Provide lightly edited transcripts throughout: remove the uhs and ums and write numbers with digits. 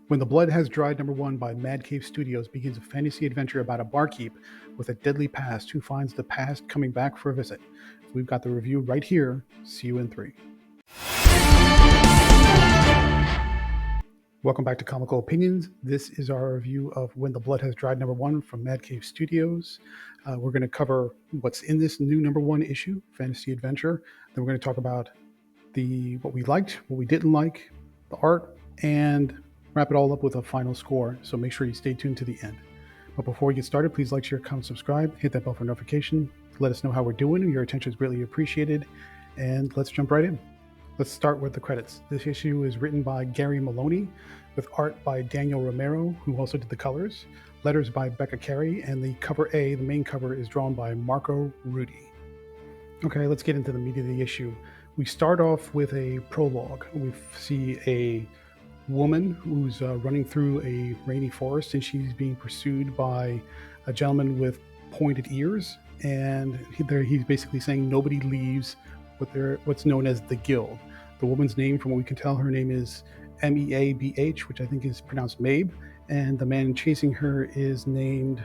When the Blood Has Dried #1 by Mad Cave Studios begins a fantasy adventure about a barkeep with a deadly past who finds the past coming back for a visit. We've got the review right here. See you in 3. Welcome back to Comical Opinions. This is our review of When the Blood Has Dried #1 from Mad Cave Studios. We're going to cover what's in this new #1 issue, fantasy adventure. Then we're going to talk about what we liked, what we didn't like, the art, and wrap it all up with a final score. So make sure you stay tuned to the end. But before we get started, please like, share, comment, subscribe, hit that bell for notification. Let us know how we're doing. Your attention is greatly appreciated. And let's jump right in. Let's start with the credits. This issue is written by Gary Maloney with art by Daniel Romero, who also did the colors, letters by Becca Carey, and the cover A, the main cover, is drawn by Marco Rudy. Okay, let's get into the meat of the issue. We start off with a prologue. We see a woman who's running through a rainy forest, and she's being pursued by a gentleman with pointed ears, and he's basically saying nobody leaves what's known as the Guild. The woman's name, from what we can tell, her name is Meabh, which I think is pronounced Mabe, and the man chasing her is named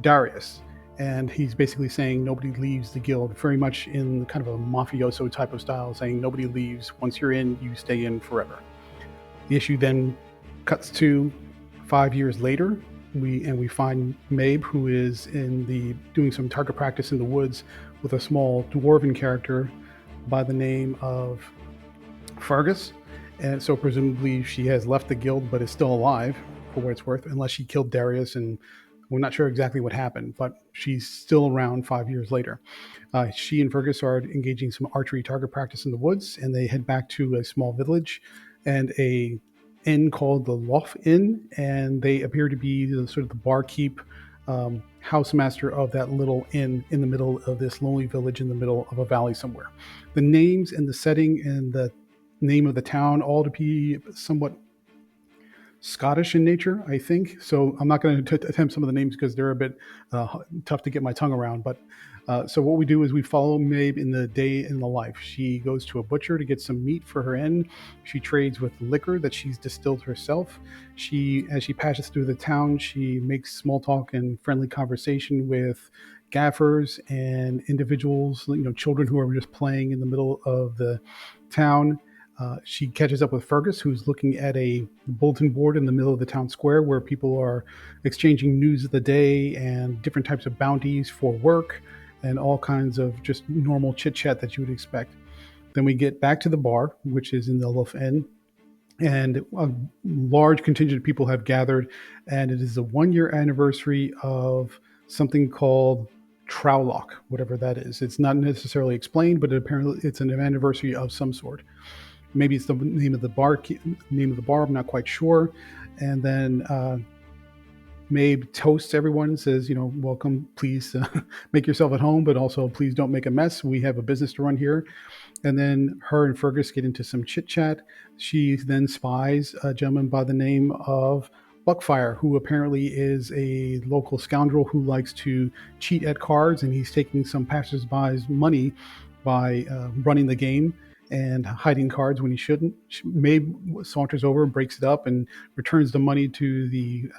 Darius. And he's basically saying nobody leaves the Guild, very much in kind of a mafioso type of style, saying nobody leaves. Once you're in, you stay in forever. The issue then cuts to 5 years later. We find Mabe, who is doing some target practice in the woods with a small dwarven character by the name of Fergus. And so presumably she has left the Guild but is still alive, for what it's worth, unless she killed Darius, and we're not sure exactly what happened, but she's still around 5 years later. She and Fergus are engaging some archery target practice in the woods, and they head back to a small village and a inn called the Lough Inn, and they appear to be the barkeep, housemaster of that little inn in the middle of this lonely village in the middle of a valley somewhere. The names and the setting and the name of the town all to be somewhat Scottish in nature, I think. So I'm not going to attempt some of the names because they're a bit tough to get my tongue around. But so what we do is we follow Mabe in the day in the life. She goes to a butcher to get some meat for her inn. She trades with liquor that she's distilled herself. As she passes through the town, she makes small talk and friendly conversation with gaffers and individuals, children who are just playing in the middle of the town. She catches up with Fergus, who's looking at a bulletin board in the middle of the town square where people are exchanging news of the day and different types of bounties for work and all kinds of just normal chit-chat that you would expect. Then we get back to the bar, which is in the Lough Inn, and a large contingent of people have gathered, and it is the 1-year anniversary of something called Trowlock, whatever that is. It's not necessarily explained, but apparently it's an anniversary of some sort. Maybe it's the name of the bar. I'm not quite sure. And then Mabe toasts everyone and says, welcome, please make yourself at home, but also please don't make a mess. We have a business to run here. And then her and Fergus get into some chit chat. She then spies a gentleman by the name of Buckfire, who apparently is a local scoundrel who likes to cheat at cards, and he's taking some passersby's money by running the game and hiding cards when he shouldn't. Mabe saunters over and breaks it up and returns the money to the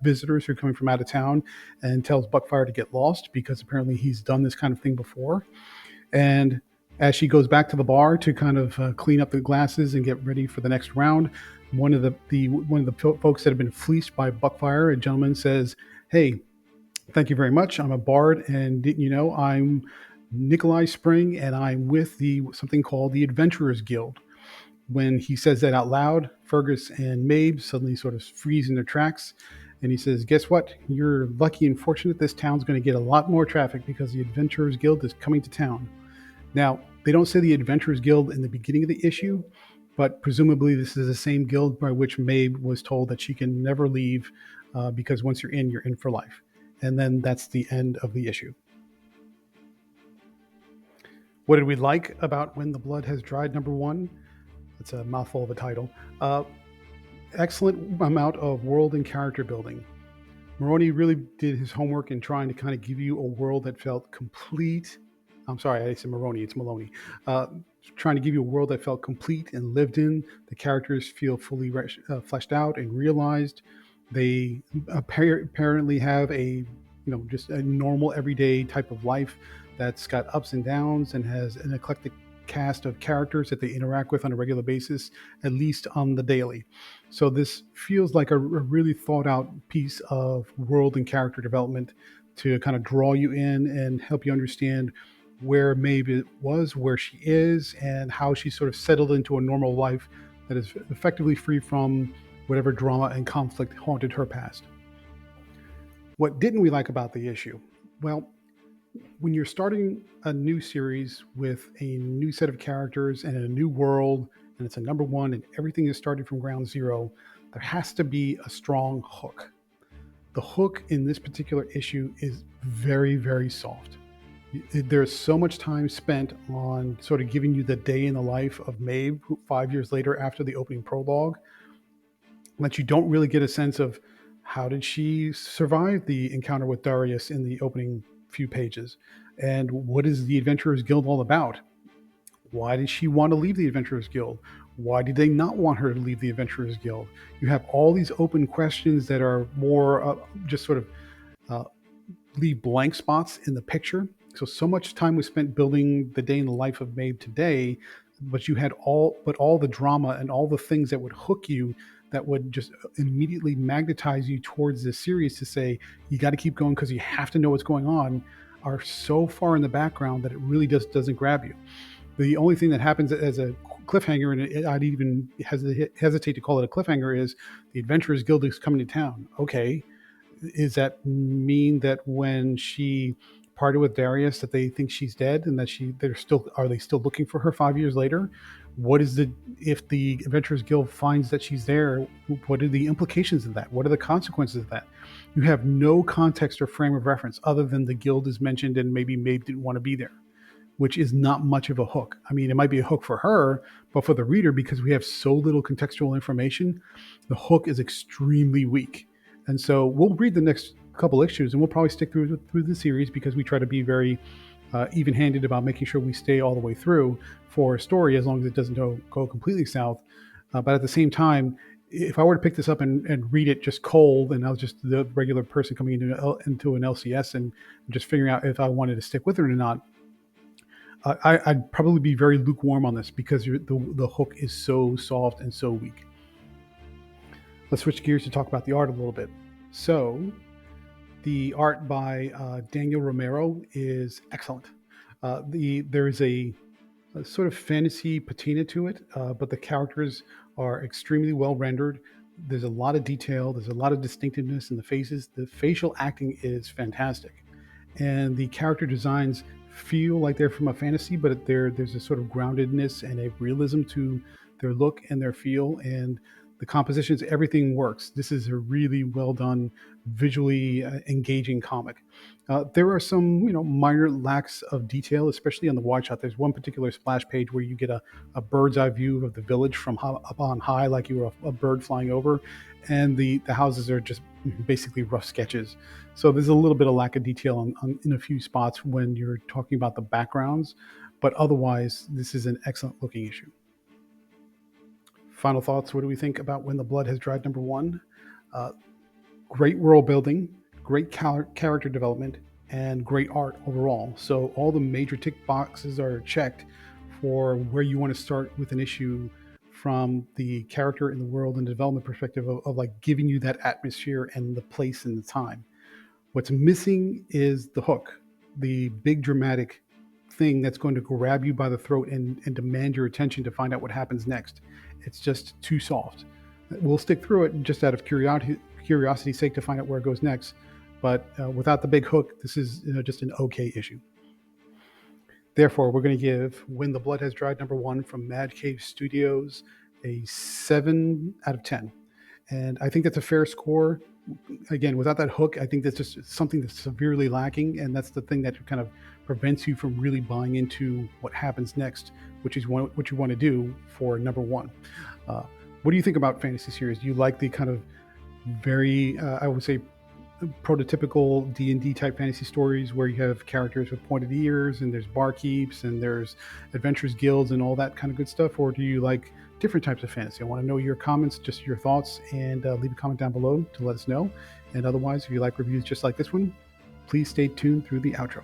visitors who are coming from out of town, and tells Buckfire to get lost because apparently he's done this kind of thing before. And as she goes back to the bar to kind of clean up the glasses and get ready for the next round, one of the folks that have been fleeced by Buckfire, a gentleman, says, "Hey, thank you very much. I'm a bard, and didn't you know I'm Nikolai Spring, and I'm with something called the Adventurers Guild." When he says that out loud, Fergus and Mabe suddenly sort of freeze in their tracks, and he says, "Guess what? You're lucky and fortunate. This town's going to get a lot more traffic because the Adventurers Guild is coming to town." Now, they don't say the Adventurers Guild in the beginning of the issue, but presumably this is the same guild by which Mabe was told that she can never leave because once you're in for life. And then that's the end of the issue. What did we like about When the Blood Has Dried #1? It's a mouthful of a title. Excellent amount of world and character building. Maroney really did his homework in trying to kind of give you a world that felt complete. I'm sorry, I said Maroney, it's Maloney. trying to give you a world that felt complete and lived in. The characters feel fully fleshed out and realized. They apparently have a just a normal everyday type of life that's got ups and downs and has an eclectic cast of characters that they interact with on a regular basis, at least on the daily. So this feels like a really thought out piece of world and character development to kind of draw you in and help you understand where Maeve was, where she is, and how she sort of settled into a normal life that is effectively free from whatever drama and conflict haunted her past. What didn't we like about the issue? Well, when you're starting a new series with a new set of characters and a new world, and it's a number one, and everything is started from ground zero, there has to be a strong hook. The hook in this particular issue is very, very soft. There's so much time spent on sort of giving you the day in the life of Maeve 5 years later after the opening prologue that you don't really get a sense of how did she survive the encounter with Darius in the opening few pages, and what is the Adventurers Guild all about? Why did she want to leave the Adventurers Guild? Why did they not want her to leave the Adventurers Guild? You have all these open questions that are more just sort of leave blank spots in the picture. So much time was spent building the day in the life of Maeve today, but you had all the drama and all the things that would hook you, that would just immediately magnetize you towards this series to say, you got to keep going because you have to know what's going on, are so far in the background that it really just doesn't grab you. The only thing that happens as a cliffhanger, and I'd even hesitate to call it a cliffhanger, is the Adventurers Guild is coming to town. Okay, does that mean that when she parted with Darius that they think she's dead and that are they still looking for her 5 years later? What is if the Adventurers Guild finds that she's there, what are the implications of that? What are the consequences of that? You have no context or frame of reference other than the guild is mentioned and maybe Maeve didn't want to be there, which is not much of a hook. I mean, it might be a hook for her, but for the reader, because we have so little contextual information, the hook is extremely weak. And so we'll read the next couple issues and we'll probably stick through the series because we try to be very even-handed about making sure we stay all the way through for a story, as long as it doesn't go completely south. But at the same time, if I were to pick this up and read it just cold, and I was just the regular person coming into an LCS and just figuring out if I wanted to stick with it or not, I'd probably be very lukewarm on this because the hook is so soft and so weak. Let's switch gears to talk about the art a little bit. So the art by Daniel Romero is excellent. There is a sort of fantasy patina to it, but the characters are extremely well rendered. There's a lot of detail. There's a lot of distinctiveness in the faces. The facial acting is fantastic. And the character designs feel like they're from a fantasy, but there's a sort of groundedness and a realism to their look and their feel. And the compositions, everything works. This is a really well done, visually engaging comic. There are some, minor lacks of detail, especially on the wide shot. There's one particular splash page where you get a bird's eye view of the village from up on high, like you were a bird flying over, and the houses are just basically rough sketches. So there's a little bit of lack of detail in a few spots when you're talking about the backgrounds, but otherwise, this is an excellent looking issue. Final thoughts. What do we think about When the Blood Has Dried #1? Great world building, great character development, and great art overall. So all the major tick boxes are checked for where you want to start with an issue from the character and the world and development perspective of like giving you that atmosphere and the place and the time. What's missing is the hook, the big dramatic thing that's going to grab you by the throat and demand your attention to find out what happens next. It's just too soft. We'll stick through it just out of curiosity's sake to find out where it goes next. But without the big hook, this is just an okay issue. Therefore, we're going to give When the Blood Has Dried #1 from Mad Cave Studios a 7 out of 10. And I think that's a fair score. Again, without that hook, I think that's just something that's severely lacking. And that's the thing that kind of prevents you from really buying into what happens next, which is what you want to do for #1. What do you think about fantasy series? Do you like the kind of very, I would say, prototypical D&D type fantasy stories where you have characters with pointed ears and there's barkeeps and there's adventurers guilds and all that kind of good stuff? Or do you like different types of fantasy? I want to know your comments, just your thoughts, and leave a comment down below to let us know. And otherwise, if you like reviews just like this one, please stay tuned through the outro.